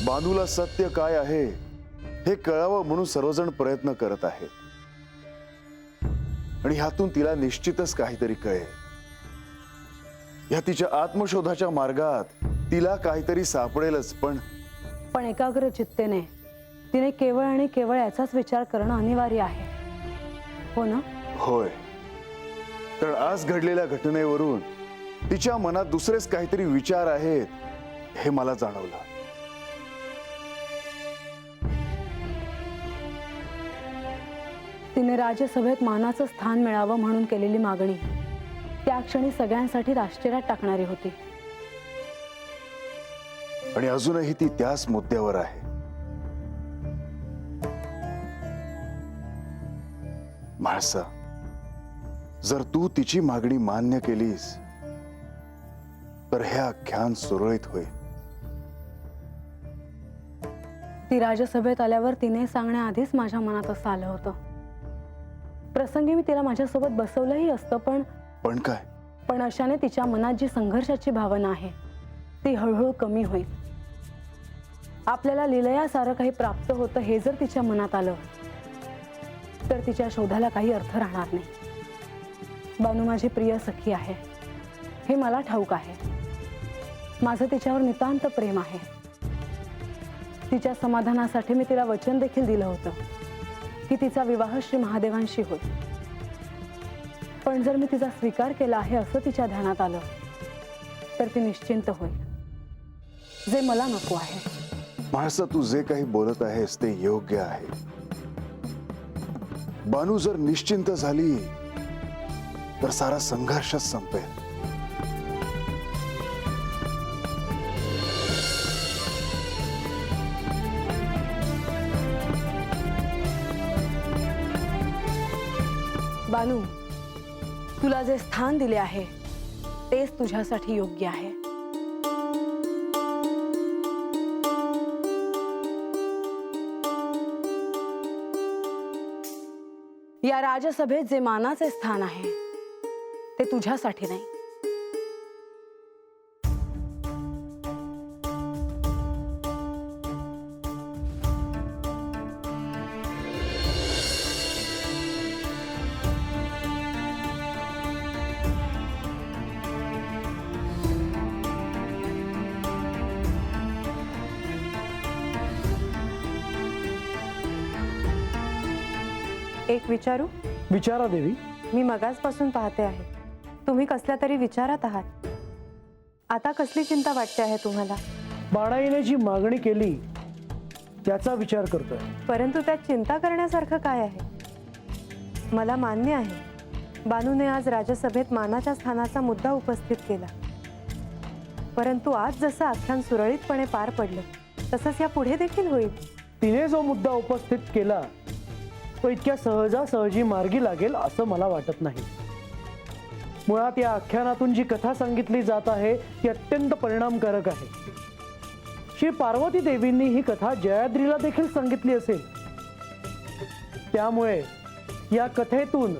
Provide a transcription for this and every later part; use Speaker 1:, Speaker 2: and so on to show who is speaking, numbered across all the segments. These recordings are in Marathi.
Speaker 1: बानूला सत्य काय आहे हे कळावं म्हणून सर्वजण प्रयत्न करत आहेत आणि ह्यातून तिला निश्चितच काहीतरी कळेल। या तिच्या आत्मशोधाच्या मार्गात तिला काहीतरी सापडेलच। पण
Speaker 2: एकाग्र चित्तेने तिने केवळ आणि केवळ याचाच विचार करणं अनिवार्य आहे, हो ना?
Speaker 1: होय, कारण आज घडलेल्या घटनेवरून तिच्या मनात दुसरेच काहीतरी विचार आहेत हे मला जाणवलं।
Speaker 2: तिने राज्यसभेत मानाचं स्थान मिळावं म्हणून केलेली मागणी त्या क्षणी सगळ्यांसाठी आश्चर्यात टाकणारी होती।
Speaker 1: आणि अजूनही ती त्याच मुद्द्यावर आहे। म्हाळसा, जर तू तिची मागणी मान्य केलीस तर हे आख्यान सुरळीत होईल।
Speaker 2: ती राज्यसभेत आल्यावर तिने सांगण्याआधीच माझ्या मनात असं आलं होतं। प्रसंगी मी तिला माझ्यासोबत बसवलंही असतं,
Speaker 1: पण काय?
Speaker 2: पण अशाने तिच्या मनात जी संघर्षाची भावना आहे ती हळूहळू कमी होईल। आपल्याला लीलयासारं काही प्राप्त होतं हे जर तिच्या मनात आलं तर तिच्या शोधाला काही अर्थ राहणार नाही। बानू माझी प्रिय सखी आहे हे मला ठाऊक आहे। माझं तिच्यावर नितांत प्रेम आहे। तिच्या समाधानासाठी मी तिला वचन देखील दिलं होतं की तिचा विवाह श्री महादेवांशी होईल। पण जर मी तिचा स्वीकार केला आहे असं तिच्या ध्यानात आलं तर ती निश्चिंत होईल, जे मला नको आहे।
Speaker 1: म्हाळसा, तू जे काही बोलत आहेस ते योग्य आहे। बानू जर निश्चिंत झाली तर सारा संघर्षच संपेल।
Speaker 2: बानू, तुला जे स्थान दिले आहे तेच तुझ्यासाठी योग्य आहे। या राज्यसभेत जे मानाचे स्थान आहे ते तुझ्यासाठी नाही।
Speaker 3: एक विचारू?
Speaker 4: विचारा देवी।
Speaker 3: मी मगासपासून पाहते आहे, तुम्ही कसल्या तरी विचारात आहात। आता कसली चिंता वाटते आहे तुम्हाला?
Speaker 4: बाणाईने जी मागणी केली त्याचा विचार करतोय।
Speaker 3: परंतु त्यात चिंता करण्यासारखं काय आहे? मला मान्य आहे बानूने आज राज्यसभेत मानाच्या स्थानाचा मुद्दा उपस्थित केला, परंतु आज जसं आख्यान सुरळीतपणे पार पडलं तसंच या पुढे देखील होईल।
Speaker 4: तिने जो मुद्दा उपस्थित केला तो इतक्या सहजासहजी मार्गी लागेल असं मला वाटत नाही। मुळात या आख्यानातून जी कथा सांगितली जात आहे ती अत्यंत परिणामकारक आहे। श्री पार्वती देवींनी ही कथा जयाद्रीला देखील सांगितली असेल, त्यामुळे या कथेतून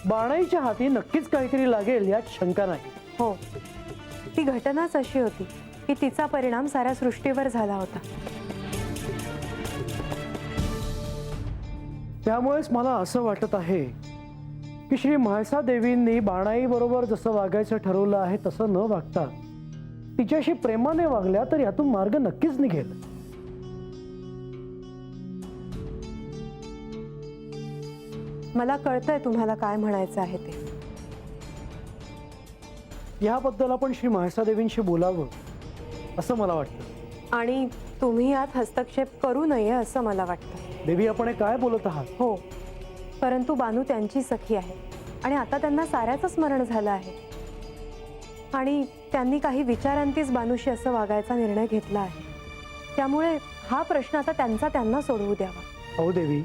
Speaker 4: बाणाईच्या हाती नक्कीच काहीतरी लागेल यात शंका नाही।
Speaker 3: हो, ती घटनाच अशी होती की तिचा परिणाम साऱ्या सृष्टीवर झाला होता।
Speaker 4: त्यामुळेच मला असं वाटत आहे की श्री म्हाळसा देवींनी बाणाई बरोबर जसं वागायचं ठरवलं आहे तसं न वागता तिच्याशी प्रेमाने वागल्या तर यातून मार्ग नक्कीच निघेल।
Speaker 3: मला कळतंय तुम्हाला काय म्हणायचं आहे ते।
Speaker 4: याबद्दल आपण श्री म्हाळसा देवींशी बोलावं असं मला वाटतं।
Speaker 3: आणि तुम्ही यात हस्तक्षेप करू नये असं मला वाटतं।
Speaker 4: देवी, आपण हे काय बोलत आहात?
Speaker 3: हो, परंतु बानू त्यांची सखी आहे आणि आता त्यांना साऱ्याचं स्मरण झालं आहे आणि त्यांनी काही विचारांतीच बानूशी असं वागायचा निर्णय घेतला आहे। त्यामुळे हा प्रश्न आता त्यांना सोडवू द्यावा।
Speaker 4: अहो देवी,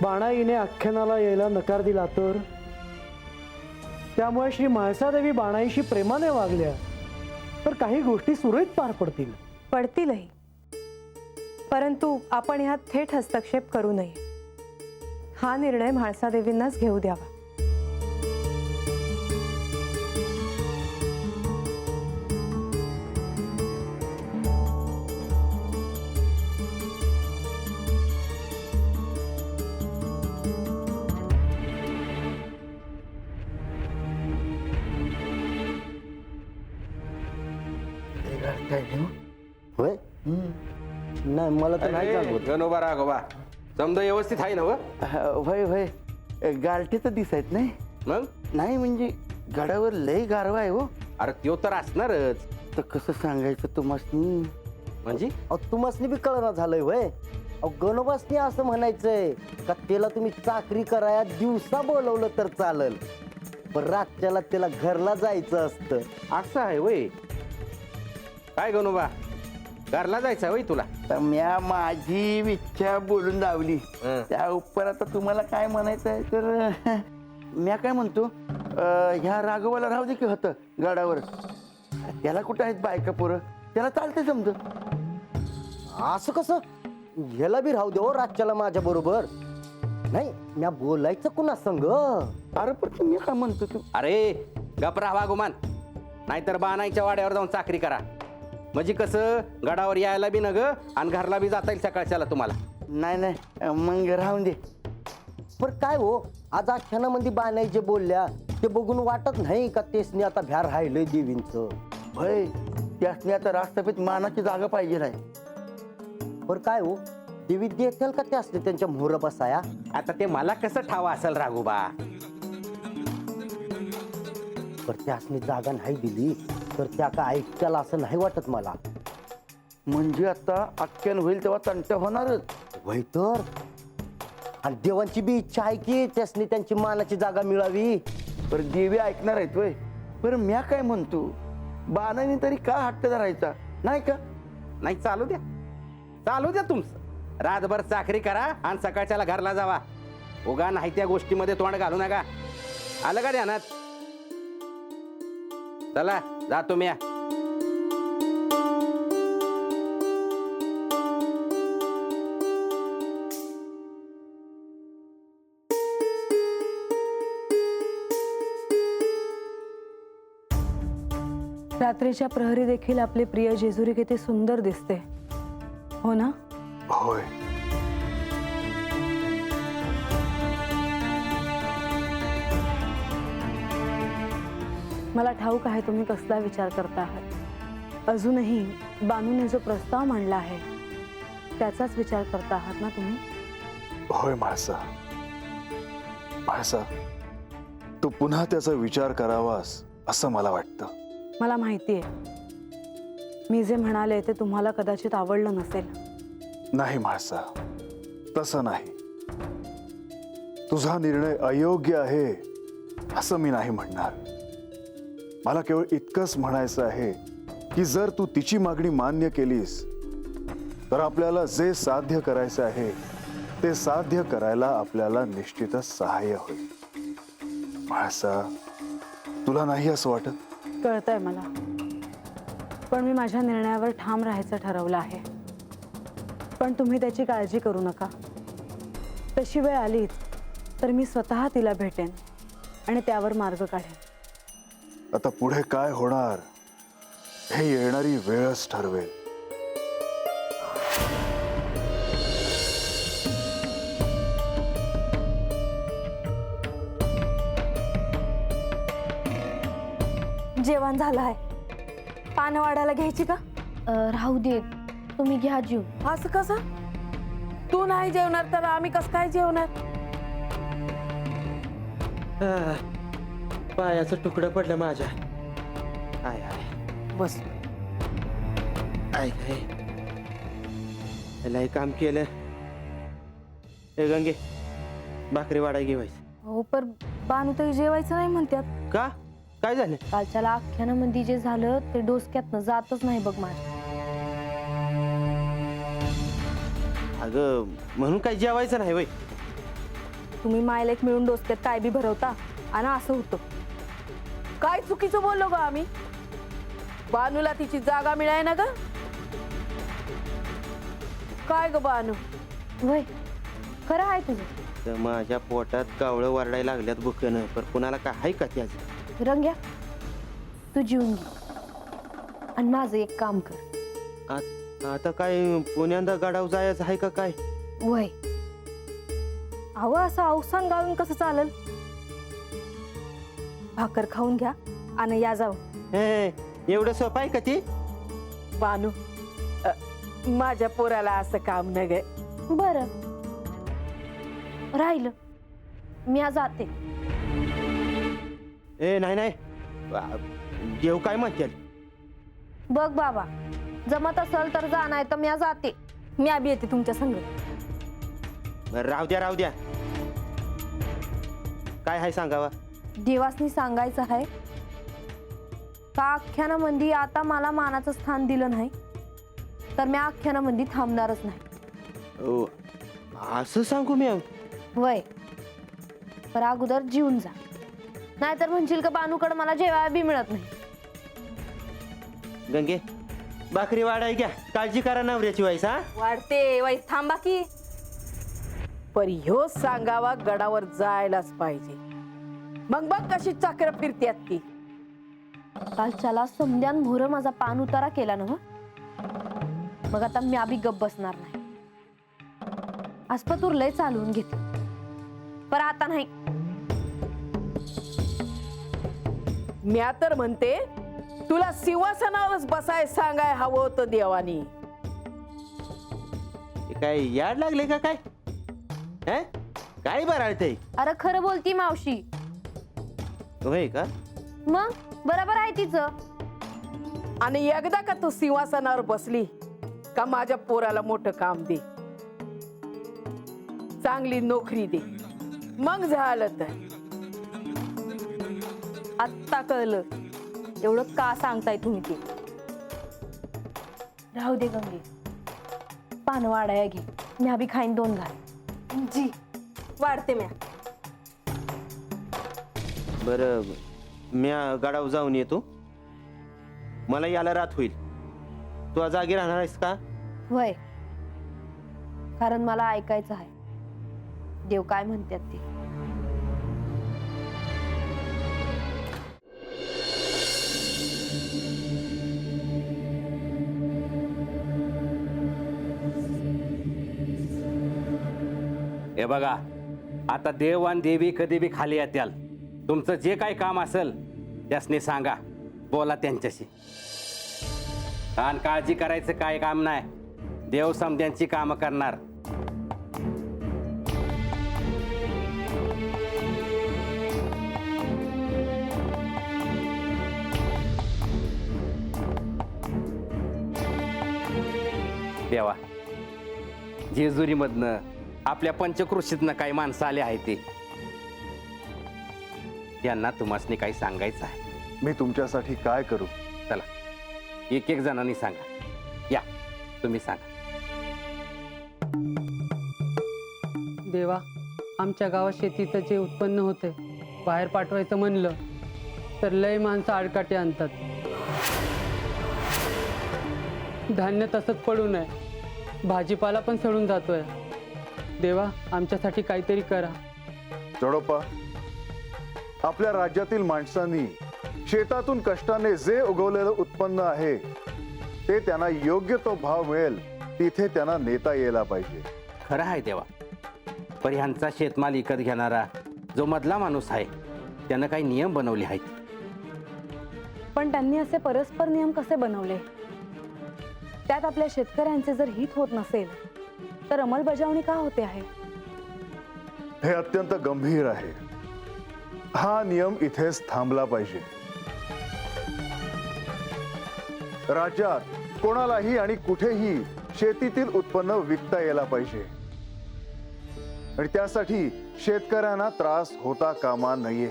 Speaker 4: बाणाईने आख्यानाला यायला नकार दिला तर? त्यामुळे श्री म्हाळसा देवी बाणाईशी प्रेमाने वागल्या तर काही गोष्टी सुरळीत पार
Speaker 3: पडतीलही, परंतु आपण ह्यात थेट हस्तक्षेप करू नये। हा निर्णय म्हाळसा देवींनाच घेऊ द्यावा।
Speaker 5: होय नाही मला तर नाही जाणवत.
Speaker 6: गणोबा राघोबा समजा व्यवस्थित आहे ना व?
Speaker 5: होय होय गारठे तर दिसायत नाही.
Speaker 6: मग
Speaker 5: नाही म्हणजे गडावर लय गारवा आहे हो.
Speaker 6: अरे त्यो तर असणारच.
Speaker 5: तर कसं सांगायचं तुम्हासनी.
Speaker 6: म्हणजे
Speaker 7: तुम्हाला बी कळना झालंय होय. अहो गणोबासनी असं म्हणायचंय का त्याला तुम्ही चाकरी कराया दिवसा बोलवलं तर चालल, पण रातच्याला त्याला घरला जायचं असतं.
Speaker 6: असं आहे वय. काय गणोबा घरला जायचं वय तुला?
Speaker 5: तर म्या माझी इच्छा बोलून लावली.
Speaker 6: हं.
Speaker 5: त्या उपर आता तुम्हाला काय म्हणायचं आहे तर म्या काय म्हणतो ह्या राघवाला राहू दे की होतं गडावर. त्याला कुठं आहेत बायका पोरं, त्याला चालते समज.
Speaker 7: असं कसं? ह्याला बी राहू दे हो रातच्याला माझ्या बरोबर. नाही म्या बोलायचं कुणा संग?
Speaker 5: अरे पण मी काय म्हणतो तू
Speaker 6: अरे गप राहा गुमान, नाहीतर बाणाईच्या वाड्यावर जाऊन चाकरी करा. म्हणजे कसं गडावर यायला बी न ग आणि घरला बी जाता येईल सकाळच्याला तुम्हाला.
Speaker 5: नाही नाही मग राहून दे.
Speaker 7: पण काय हो आज आख्यानामध्ये बाणाई जे बोलल्या ते बघून वाटत नाही का तेसनी आता भ्या राहिलंय देवींचं.
Speaker 5: भय त्यासनी आता राष्ट्रपीठ मानाची जागा पाहिजे नाही.
Speaker 7: पण काय हो देवी देतील का त्यासनी त्यांच्या मोहर बसाया?
Speaker 6: आता ते मला कसं ठावा असेल राघोबा?
Speaker 7: पण त्यासनी जागा नाही दिली तर त्या का ऐकत्याला असं नाही वाटत मला.
Speaker 5: म्हणजे आता आख्यान होईल तेव्हा तंट होणारच.
Speaker 7: वय तर आणि देवांची बी इच्छा आहे की त्यासनी त्यांची मानाची जागा मिळावी.
Speaker 5: पर देवी ऐकणार आहेत वय. बरं म्या काय म्हणतो बाणाने तरी का हट्ट धरायचा नाही का?
Speaker 6: नाही चालू द्या, चालू द्या तुमचं. रातभर चाकरी करा आणि सकाळच्याला घरला जावा. उगा नाही त्या गोष्टीमध्ये तोंड घालू नका. आलं का ध्यानात? चला जातो मी.
Speaker 2: रात्रीच्या प्रहरी देखील आपले प्रिय जेजुरी किती सुंदर दिसते हो ना?
Speaker 1: होय.
Speaker 2: मला ठाऊक आहे तुम्ही कसला विचार करता आहात. अजूनही बानूने जो प्रस्ताव मांडला आहे त्याचाच विचार करता आहात ना तुम्ही?
Speaker 1: होय म्हाळसा. म्हाळसा, तू पुन्हा त्याचा विचार करावास असं मला वाटतं.
Speaker 2: मला माहिती आहे मी जे म्हणाले ते तुम्हाला कदाचित आवडलं नसेल.
Speaker 1: नाही म्हाळसा, तसं नाही. तुझा निर्णय अयोग्य आहे असं मी नाही म्हणणार. मला केवळ इतकंच म्हणायचं आहे की जर तू तिची मागणी मान्य केलीस तर आपल्याला जे साध्य करायचं आहे ते साध्य करायला आपल्याला निश्चितच सहाय्य होईल. म्हाळसा, तुला नाही असं वाटत?
Speaker 2: कळतंय मला, पण मी माझ्या निर्णयावर ठाम राहायचं ठरवलं आहे. पण तुम्ही त्याची काळजी करू नका. तशी वेळ आलीच तर मी स्वतः तिला भेटेन आणि त्यावर मार्ग काढेन.
Speaker 1: आता पुढे काय होणार हे येणारी वेळच ठरवेल.
Speaker 2: जेवण झालं आहे. पानं वाढायला घ्यायची का?
Speaker 8: राहू दे, तुम्ही घ्या जीव.
Speaker 2: असं कसं? तू नाही जेवणार तर आम्ही कसं काय जेवणार?
Speaker 9: पायाचं तुकडं पडलं माझ्या. I I
Speaker 2: bus.
Speaker 9: आय काय लय काम केलं. ए गंगे, भाकरी वाढाय घेवायचं.
Speaker 8: हो पण बानू तर जेवायचं नाही म्हणतात.
Speaker 9: का? काय झालं?
Speaker 8: कालच्याला आख्यानामध्ये जे झालं ते डोसक्यातनं जातच नाही बघ माझ्या.
Speaker 9: अगं म्हणून काय जेवायचं नाही वय?
Speaker 2: तुम्ही मायलेक मिळून डोसक्यात काय बी भरवता आणि असं होतं. काय चुकीचं बोललो ग आम्ही? बानूला तिची जागा मिळाय ना ग? काय ग बानू?
Speaker 8: वय खरं आहे तुझं.
Speaker 9: तर माझ्या पोटात कावळं वरडायला लागल्यात बुकनं. पण कुणाला काय आहे का त्याचं?
Speaker 8: रंग्या, तू जेवून घे आणि माझं एक काम कर.
Speaker 9: आता काय पुण्यांदा गडाव जायचं आहे का काय?
Speaker 8: वय
Speaker 2: अहो असं अवसान गाळून कसं चालेल? भाकर खाऊन घ्या आणि या जाऊ.
Speaker 9: हे एवढं सोपं आहे का ती?
Speaker 10: बानू माझ्या पोराला असं काम न गे.
Speaker 8: बरं राहिलं मी आज जाते.
Speaker 9: ए नाही नाही देव काय म्हणते.
Speaker 8: बघ बाबा जमत असेल तर जा, नाही तर मी आज जाते.
Speaker 2: मी आबी येते तुमच्या संग.
Speaker 9: राहू द्या राहू द्या. काय आहे सांगावा.
Speaker 8: देवासनी सांगायचं आहे का आख्यानामध्ये आता मला मानाचं स्थान दिलं नाही तर मी आख्यानामध्ये थांबणारच नाही.
Speaker 9: ओ, असं सांगू मी.
Speaker 8: वय पर अगोदर जीवन जा, नाहीतर म्हणशील का बानूकडे मला जेवायला बी मिळत नाही.
Speaker 9: गंगे भाकरी वाढाय घ्या. काळजी करा नवऱ्याची वाईस. हा
Speaker 2: वाढते वाई, थांबा की.
Speaker 10: पर ह्यो सांगावा गडावर जायलाच पाहिजे. मग बघ कशी चक्र फिरत्यात ती.
Speaker 8: कालच्याला समद्यान भोर माझा पान उतारा केला ना, मग आता मी आबी गप बसणार नाही. आसपतूर लय चालवून घेतलं पर आता नाही.
Speaker 10: मी तर म्हणते तुला सिंहासनावरच बसाय सांगाय हवं होतं देवानी.
Speaker 9: हे काय याड लागले का काय. हे? काय बराळते.
Speaker 8: अरे खरं बोलती मावशी.
Speaker 9: होय का.
Speaker 8: मग बरोबर आहे तिचं.
Speaker 10: आणि एकदा का तू सिंहासनावर बसली का माझ्या पोराला मोठं काम दे, चांगली नोकरी दे, मग झालं तर.
Speaker 2: आत्ता कळलं एवढं का सांगताय तुम्ही ते.
Speaker 8: राहू दे गंगे, पान वाढाया घे. मी आबी खाईन 2 घाल.
Speaker 2: जी वाढते म्या.
Speaker 9: बरं मी गडावर जाऊन येतो. मला याला रात होईल. तू आज जागी राहणार आहेस का.
Speaker 8: वय कारण मला ऐकायचं आहे देव काय म्हणतात ते.
Speaker 6: हे बघा आता देव आणि देवी कधी बी खाली येत्याल. तुमचं जे काही काम असेल त्यासनी सांगा, बोला त्यांच्याशी. आणि काळजी करायचं काय काम नाही. देव समध्यांची कामं करणार. देवा जेजुरीमधनं आपल्या पंचकृषीतनं काही माणसं आले आहे ते त्यांना तुम्हासनी काही सांगायचं आहे.
Speaker 1: मी तुमच्यासाठी काय करू.
Speaker 6: चला एक एक जणांनी सांगा. या तुम्ही सांगा.
Speaker 11: देवा आमच्या गावात शेतीचं जे उत्पन्न होते बाहेर पाठवायचं म्हणलं तर लय माणसं आडकाठी आणतात. धान्य तसंच पडू नये. भाजीपाला पण सडून जातोय. देवा आमच्यासाठी काहीतरी करा.
Speaker 1: जोडोपा, आपल्या राज्यातील माणसांनी शेतातून कष्टाने जे उगवलेलं उत्पन्न आहे ते त्यांना योग्य तो भाव मिळेल तिथे त्यांना नेता यायला पाहिजे.
Speaker 6: खरं आहे देवा. पण ह्यांचा शेतमाल विकत घेणारा जो मधला माणूस आहे त्यानं काही नियम बनवले आहेत.
Speaker 2: पण त्यांनी असे परस्पर नियम कसे बनवले. त्यात आपल्या शेतकऱ्यांचे जर हित होत नसेल तर अंमलबजावणी का होते आहे.
Speaker 1: हे अत्यंत गंभीर आहे. हा नियम इथेच थांबला पाहिजे. राज्यात कोणालाही आणि कुठेही शेतीतील उत्पन्न विकता यायला पाहिजे आणि त्यासाठी शेतकऱ्यांना त्रास होता कामा नये.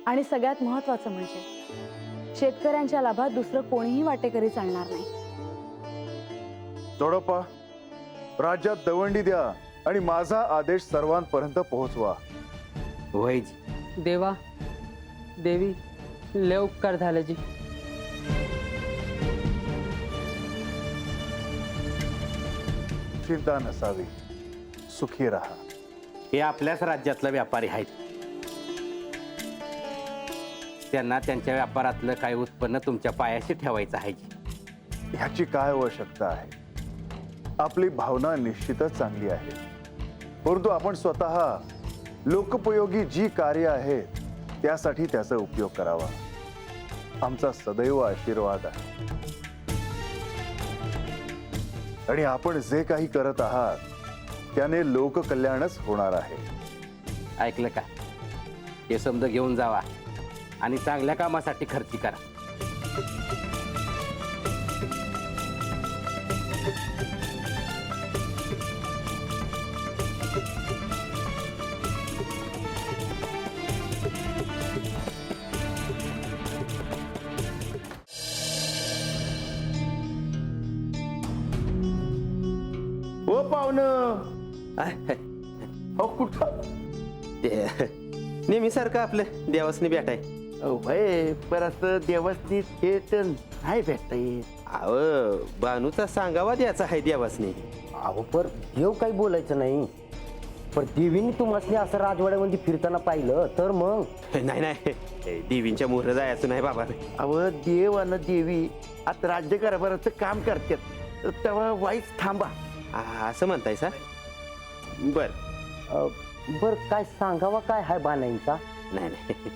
Speaker 2: आणि सगळ्यात महत्वाचं म्हणजे शेतकऱ्यांच्या लाभात दुसरं कोणीही वाटेकरी चालणार नाही.
Speaker 1: जोडप्पा, राज्यात दवंडी द्या आणि माझा आदेश सर्वांपर्यंत पोहोचवा.
Speaker 6: वैजी
Speaker 11: देवा देवी लय उपकार झाले जी.
Speaker 1: चिंता नसावी, सुखी राहा.
Speaker 6: हे आपल्याच राज्यातले व्यापारी आहेत. त्यांना त्यांच्या व्यापारातलं काही उत्पन्न तुमच्या पायाशी ठेवायचं आहे.
Speaker 1: ह्याची काय आवश्यकता आहे. आपली भावना निश्चितच चांगली आहे, परंतु आपण स्वतः लोकोपयोगी जी कार्य आहेत त्यासाठी त्याचा उपयोग करावा. आमचा सदैव आशीर्वाद आहे. आणि आपण जे काही करत आहात त्याने लोककल्याणच होणार आहे.
Speaker 6: ऐकलं का? हे समज घेऊन जावा आणि चांगल्या कामासाठी खर्ची करा.
Speaker 5: ओ पाहुणं, अहो कुठं?
Speaker 9: नेहमीसारखं आपलं देवासनी भेटाय.
Speaker 5: होय, पर असं देवासनी थेट नाही भेटता येत.
Speaker 9: अव बानूचा सांगावा द्यायचा आहे देवासनी.
Speaker 7: अहो पर देव काही बोलायचं नाही. पण देवीने तुम्हाला असं राजवाड्यामध्ये फिरताना पाहिलं तर मग
Speaker 9: नाही नाही, देवींच्या मोहर जायचं नाही बाबा.
Speaker 5: अव देव आणि देवी आता राज्यकारभाराचं काम करतात, तेव्हा वाईच थांबा.
Speaker 9: असं म्हणताय सा? बर
Speaker 7: बर काय सांगावा काय हाय बानाईंचा?
Speaker 9: नाही नाही,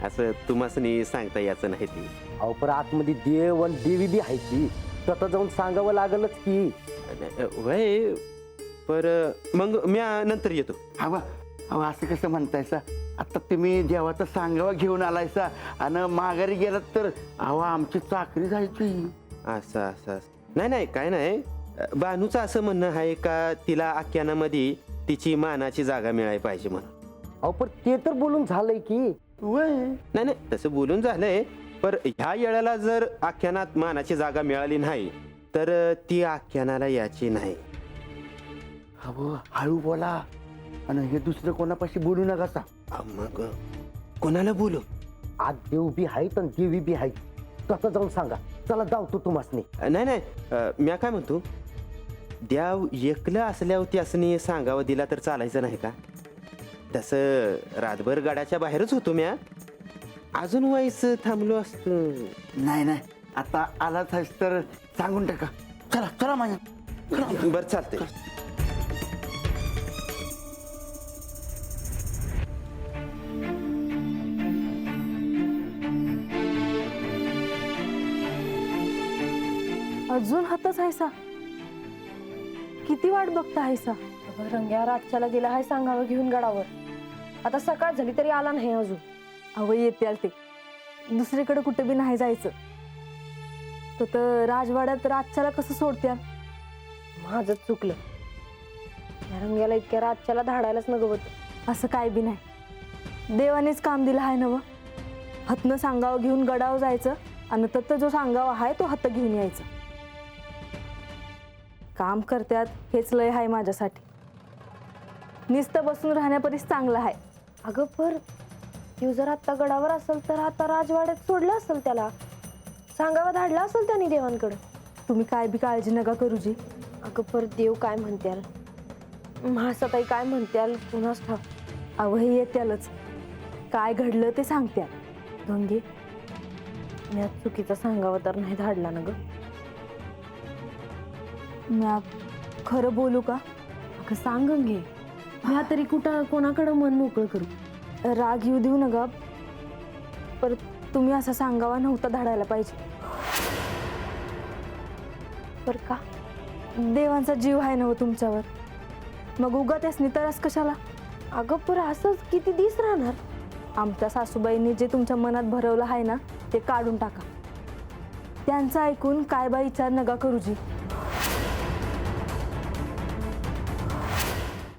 Speaker 9: असं तुम्हासनी सांगता याचं नाही ते.
Speaker 7: अहो पर आतमध्ये देव आणि देवी बी आहे की, स्वतः जाऊन सांगावं लागलच की.
Speaker 9: वय पर मग म्या नंतर येतो.
Speaker 5: हवा अहो असं कसं म्हणतायसा? आता तुम्ही देवाचा सांगावा घेऊन आलायसा आणि माघारी गेलात तर अहो आमची चाकरी जायची.
Speaker 9: असं असं नाही नाही, काय नाही. बानूचं असं म्हणणं आहे का तिला आख्यानामध्ये तिची मानाची जागा मिळाली पाहिजे म्हणून.
Speaker 7: अहो पण ते तर बोलून झालंय की.
Speaker 5: वय
Speaker 9: नाही नाही, तसं बोलून झालंय. पर ह्या येळाला जर आख्यानात मानाची जागा मिळाली नाही तर ती आख्यानाला याची नाही.
Speaker 5: अहो हळू बोला आणि हे दुसरं कोणापाशी बोलू नका सा.
Speaker 9: मग कोणाला बोलू?
Speaker 7: आज देव बी आहेत आणि देवी बी आहेत, स्वतः जाऊन सांगा. चला जाऊ तुम्हासनी.
Speaker 9: नाही नाही, म्या काय म्हणतो, द्याव एकलं असल्यावर त्यासनी सांगावं दिला तर चालायचं नाही का? तसं रातभर गाड्याच्या बाहेरच होतो म्या, अजून वाईस थांबलो असतो.
Speaker 5: नाही नाही, आता आलाच आहेस तर सांगून टाका. चला चला माझ्या.
Speaker 9: बरं चालतंय.
Speaker 2: अजून हातच आहेसा? किती वाट बघता आहेसा?
Speaker 8: रंग्या रातच्याला गेला हाय सांगावं घेऊन गडावर. आता सकाळ झाली तरी आला नाही अजून.
Speaker 2: अव येते ते, दुसरीकडे कुठे बी नाही जायचं. तर राजवाड्यात रातच्याला कसं सोडत्या?
Speaker 8: माझंच चुकलं. या रंग्याला इतक्या रातच्याला धाडायलाच नगवत.
Speaker 2: असं काय बी नाही, देवानेच काम दिलं आहे नव. हतनं सांगावं घेऊन गडावर जायचं आणि तत्त जो सांगावा आहे तो हत्त घेऊन यायचं. काम करत्यात हेच लय आहे माझ्यासाठी. नुसतं बसून राहण्यापरीच चांगलं आहे.
Speaker 8: अगं पर तू जर आता गडावर असेल तर आता राजवाड्यात सोडलं असेल त्याला, सांगावा धाडला असेल त्याने देवांकडे.
Speaker 2: तुम्ही काय बी काळजी नका करू जी.
Speaker 8: अगं पर देव काय म्हणत्याल, म्हासाताई काय म्हणत्याल पुन्हाच ठाव.
Speaker 2: अव हे येत्यालच, काय घडलं ते सांगत्या. गंगे,
Speaker 8: मी चुकीचा सांगावं तर नाही धाडला ना ग.
Speaker 2: म्या खरं बोलू का?
Speaker 8: अगं सांग गंगे, म्या तरी कुठं कोणाकडं मन मोकळं करू.
Speaker 2: राग येऊ देऊ नका, पर तुम्ही असा सांगावा नव्हता धाडायला पाहिजे.
Speaker 8: पर का?
Speaker 2: देवांचा जीव आहे ना हो तुमच्यावर, मग उगा त्यासनी तरस कशाला?
Speaker 8: अगं पर असंच किती दिवस राहणार?
Speaker 2: आमच्या सासूबाईंनी जे तुमच्या मनात भरवलं आहे ना ते काढून टाका. त्यांचं ऐकून काय बा विचार नका करू जी.